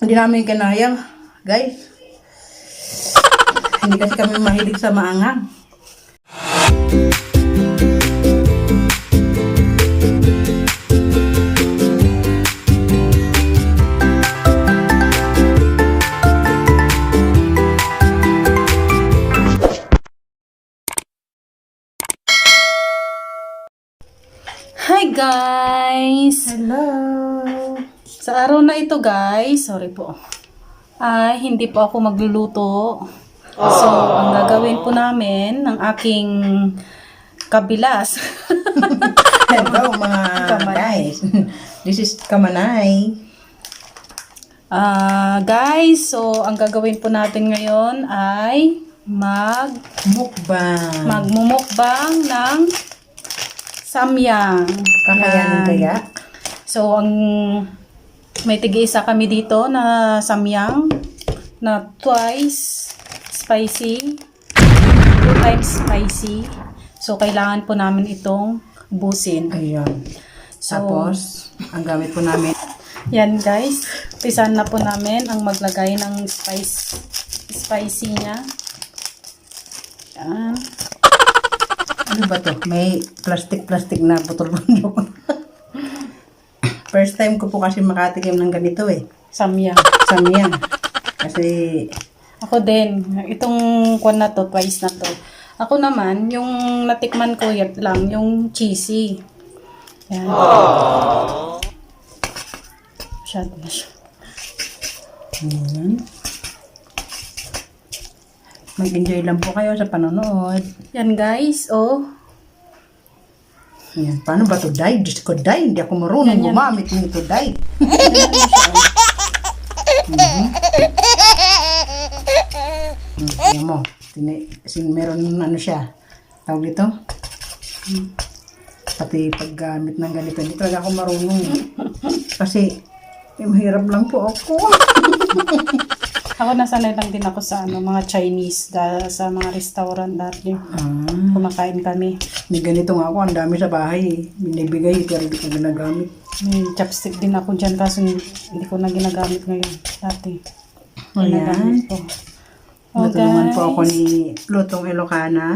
Hindi namin kinaya, guys. Hindi kasi kami mahilig sa maanghang. Hi guys! Hello! Sa araw na ito guys, sorry po, ay hindi po ako magluluto. So, ang gagawin po namin ng aking kabilas. Hello mga Kamanay. guys. This is Kamanay. Guys, so ang gagawin po natin ngayon ay Mukbang. magmumukbang ng samyang. Kakayanin Yan. kaya? So, may tig-isa kami dito na samyang na twice spicy, 2 times spicy. So, kailangan po namin itong busin. Ayun. So, Tapos, ang gamit po namin, yan guys. Pisan na po namin ang maglagay ng spicy niya. Yan. ano ba to? May plastic na botol-botol. First time ko po kasi makatikim ng ganito eh. Samyang. Samyang. Kasi, Ako din. Itong kwan na to, twice na to. Ako naman, yung natikman ko yan lang, yung cheesy. Yan. Masyado na siya. mag-enjoy lang po kayo sa panonood. Yan guys, oh. Yan. Paano ba to, Day? Diyos ko, Day. Hindi ako marunong Yan. gumamit nito, Day. Ayan mo. Meron ano siya. Tawag dito. Pati paggamit ng ganito. Hindi talaga ako marunong. Kasi, mahirap lang po ako. Ako nasanay lang din ako sa mga Chinese sa mga restaurant dati. Kumakain kami. May ganito nga ako. Ang dami sa bahay. Binibigay. Pero hindi ko ginagamit. May chopstick din ako dyan kaso hindi ko na ginagamit ngayon. Dati. Ayan. Ginagamit ko. Natulungan po ako ni Lutong Ilocana.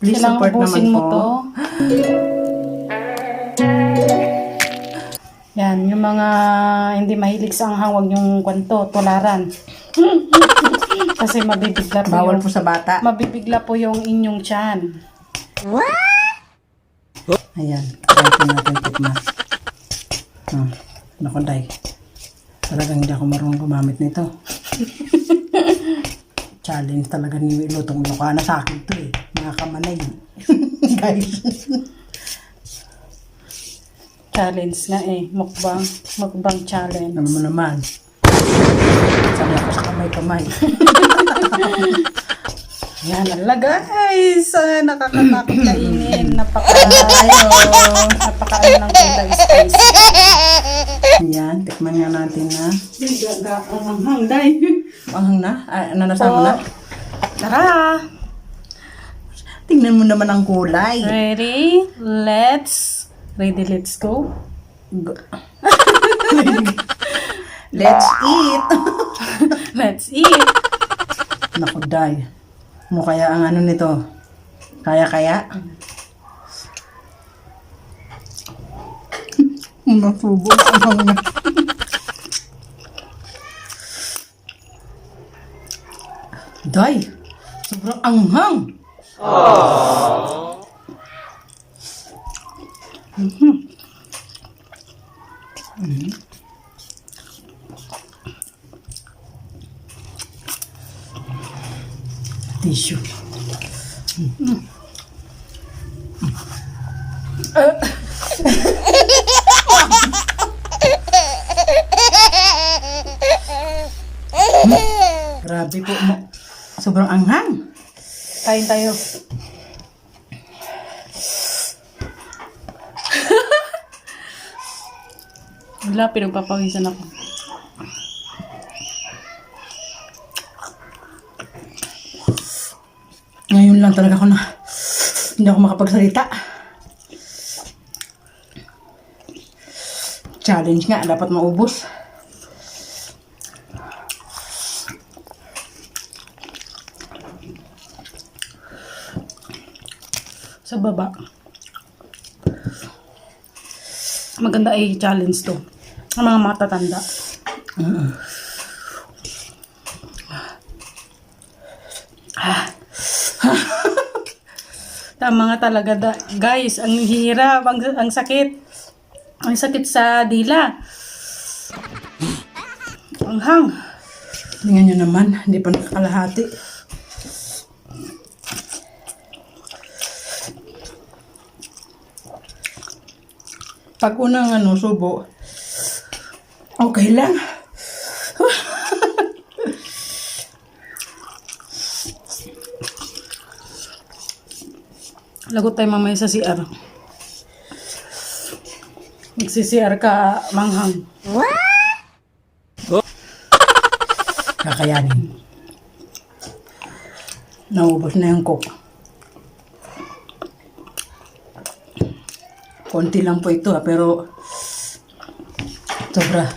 Please Kailangan support naman ubusin mo po. to. Yan, yung mga hindi mahilig sa anghang, huwag yung kwanto, tularan. Kasi mabibigla po Bawal yung, po sa bata. mabibigla po yung inyong tiyan. Ayan. Try po natin tikman. Naku, Day. Talagang hindi ako marunong gumamit nito. Challenge talaga ni Lutong Ilocana sa akin to eh. Mga Kamanay. Guys. Challenge nga eh, mukbang challenge. Ano mo naman. Sabi ako sa kamay-kamay. Yan, ala guys. Nakakatakot kainin. Napaka ng kulay spice. Ayan. Tikman nga natin na. Anghang, day. Anghang na? Nanasa mo na? Tara! Tingnan mo naman ang kulay. Ready? Let's go. Let's eat. Let's eat. Naku, Day. Mo kaya ang ano nito? Kaya? Nasubo ang na. Day, sobrang anghang. Tissue. Grabe po. Sobrang anghang. Kain tayo. Wala, pinagpapawisan ako. Ngayon lang talaga ako na hindi ako makapagsalita. Challenge nga, dapat maubos. Sa baba. Maganda ay challenge to. Ang mga matatanda. Tama nga talaga guys, ang hirap, ang sakit. Ang sakit sa dila. Ang hang. Tingnan nyo naman, hindi pa nakakalahati. Pag unang subo, okay lang. Lagot tayo mamaya sa CR. Magsi-CR ka, manghang. Kakayanin. Naubos na yung coke. Konti lang po ito pero sobra.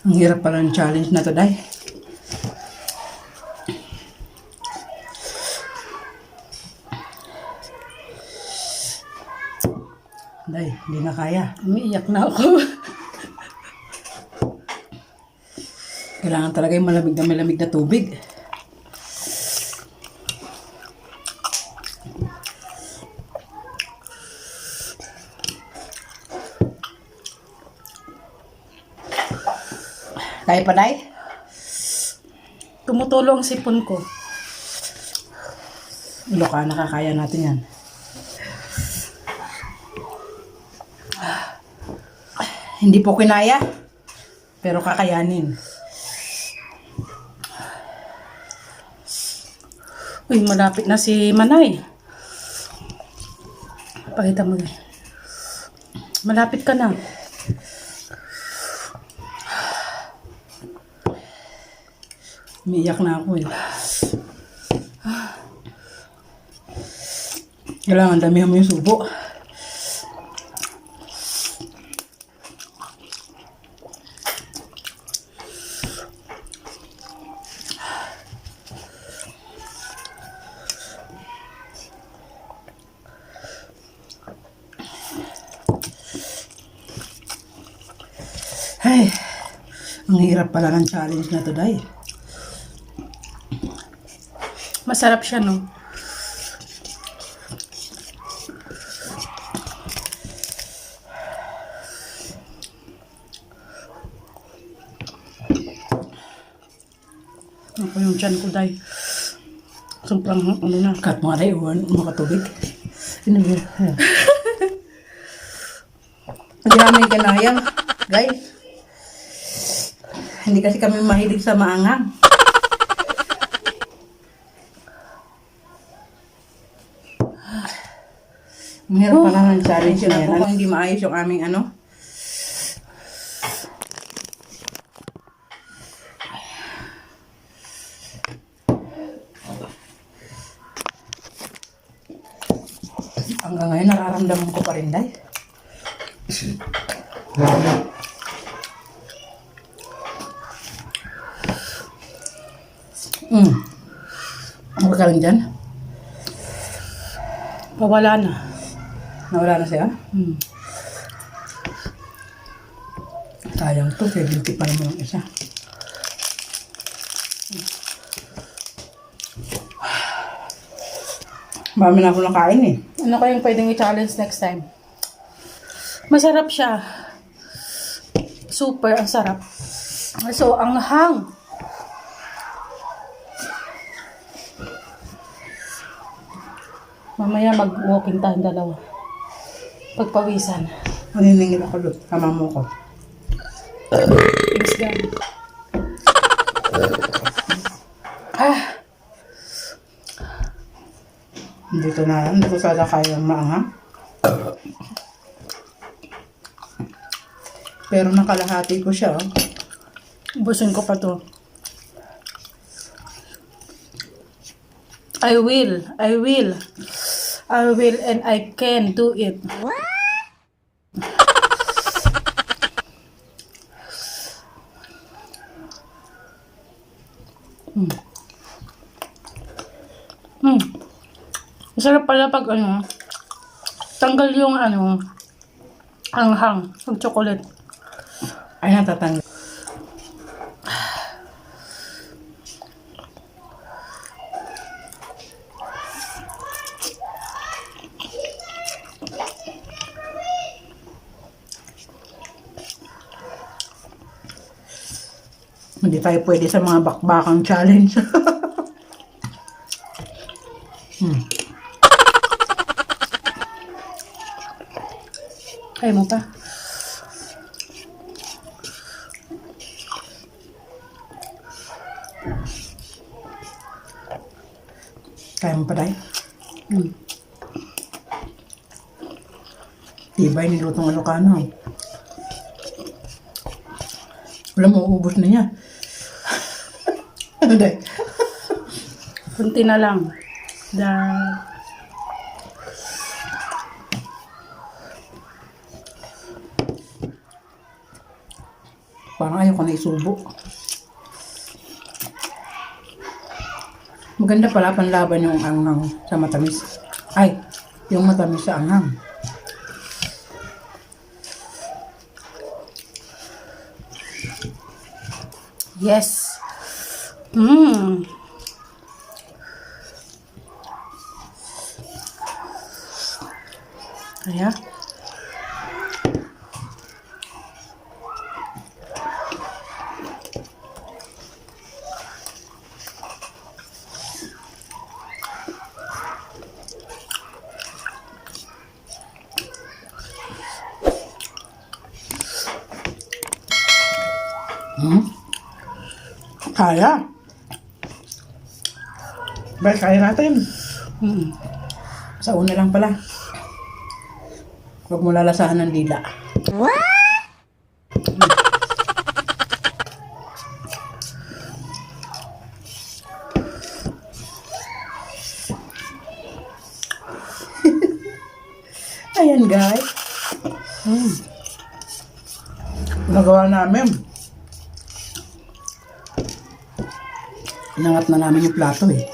Ang hirap pala ng challenge na to, Day. Day, hindi na kaya. Umiiyak na ako. Kailangan talaga yung malamig na tubig. Kaya pa, Day? Tumutulo ang sipon ko. Iloka, nakakaya natin yan. Hindi po kinaya, pero kakayanin. Uy, malapit na si Manay. Pakita mo yun. Malapit ka na. Umiiyak na ako eh. Kailangan damihan mo yung subo. Ay, ang hirap pala ng challenge na to, Day. Masarap siya, no? Ako yung tiyan ko, Day. Sobrang ano na. Kat mo nga, Day, makatubig. Hindi namin kanayang, guys. Hindi kasi kami mahilig sa maangang. Mahirap pala ng challenge yun. Ano kung hindi maayos yung aming ano? Hanggang ngayon nararamdaman ko pa rin, Day. Ang ka lang dyan? Pawala na. Nawala na siya? Sayang to, 70 pa naman ang isa. Marami na ako nakain eh. Ano kayang pwedeng i-challenge next time? Masarap siya. Super, ang sarap. So, ang hang. Mamaya mag-walking tayong dalawa. Pagpawisan. Maniningil ako doon, sama mo ko. Thanks, God. Hindi ko sana kaya maanghang. Pero nakalahati ko siya. Oh. Ubusin ko pa to. I will, and I can do it. Masarap pala pag tanggal yung anghang ng chocolate. Ay, natatanggal. Hindi tayo pwede sa mga bakbakang challenge. Kaya mo pa? Kaya mo pa tayo? Tibay nilutong Ilocano. Wala mo, ubos na niya. Ano dahil? Kunti na lang. Dahil parang ayaw ko na isubo. Maganda pala panlaban yung anghang sa matamis. Ay, yung matamis sa anghang. yes. Kaya? Kaya. Balik, kaya natin. Sa una lang pala. Huwag mo lalasahan ng dila. Ayan guys. Nagawa namin. Inangat na namin yung plato eh.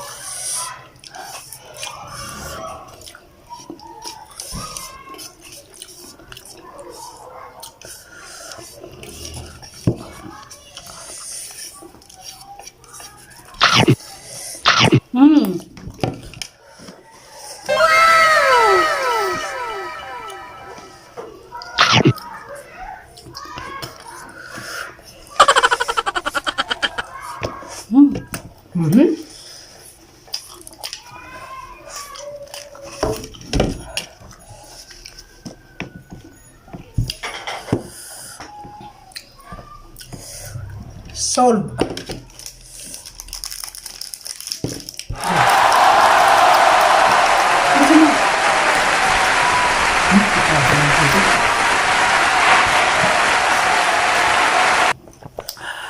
Solve.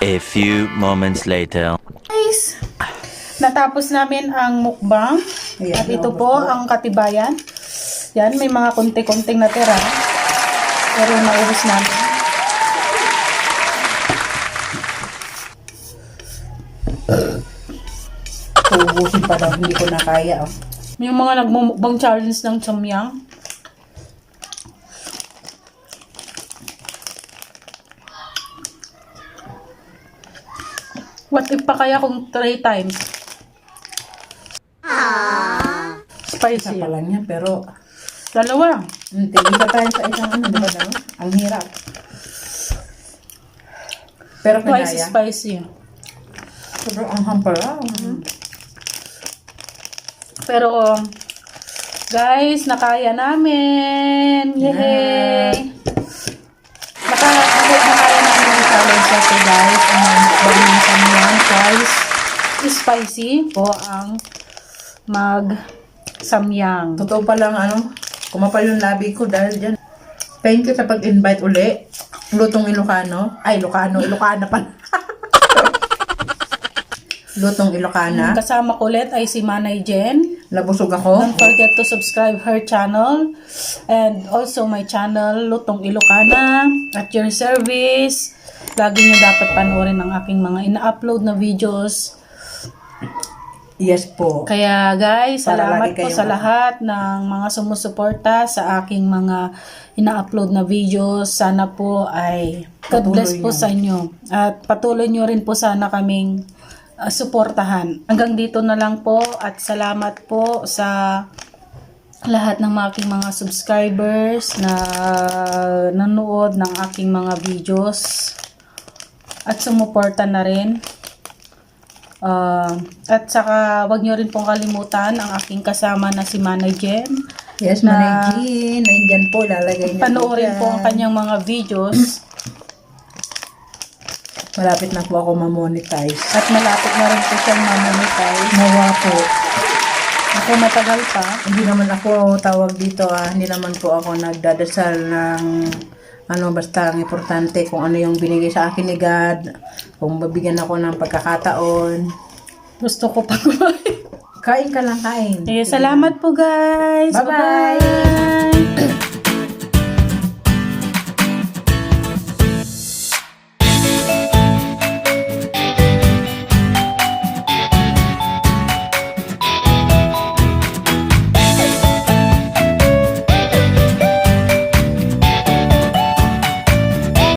A few moments later. Guys, natapos namin ang mukbang. Ayan, At ito naubos po na. ang katibayan. Yan, may mga konti-konting natira. Pero naubos namin. Uubusin pa daw, hindi ko na kaya. Oh. Yung mga nagmumukbang challenge ng Samyang. What if pa kaya kung 3 times? Isa Spicy. pa lang yan, pero Dalawa. tigil pa tayo sa isang ano, di ba daw? Ang hirap. Pero Twice kaya. spicy. Sobrang anghang pala. Pero, guys, nakaya namin. Yay! Nakaya namin yung challenge natin, guys. Ang mukbang ng Samyang twice spicy po ang mag-Samyang. Totoo palang kumapal yung labi ko dahil dyan. Thank you sa pag-invite uli. Lutong Ilocano. Ay, Ilocana pala. Lutong Ilocana. Kasama ko ulit ay si Manay Jen. Nabusog ako. Don't forget to subscribe her channel and also my channel, Lutong Ilocana, at your service. Lagi nyo dapat panoorin ang aking mga ina-upload na videos. Yes po. Kaya guys, Para salamat lagi po kayong- sa lahat ng mga sumusuporta sa aking mga ina-upload na videos. Sana po ay God bless po sa inyo. At patuloy nyo rin po sana kaming suportahan. Hanggang dito na lang po at salamat po sa lahat ng mga aking mga subscribers na nanood ng aking mga videos at sumuporta na rin. At saka wag nyo rin pong kalimutan ang aking kasama na si Manay Jen. Yes, na- Manay Jean. Nandyan po, lalagay niya Panoorin po ang dyan. kanyang mga videos Malapit na po ako ma-monetize. at malapit na rin po siyang mamonetize. Nawa po. Ako matagal pa. Hindi naman ako tawag dito hindi naman po ako nagdadasal ng basta ang importante kung ano yung binigay sa akin ni God, kung babigyan ako ng pagkakataon. Gusto ko pa kumain. Kain ka lang, kain. Salamat po guys. Bye-bye. Bye-bye.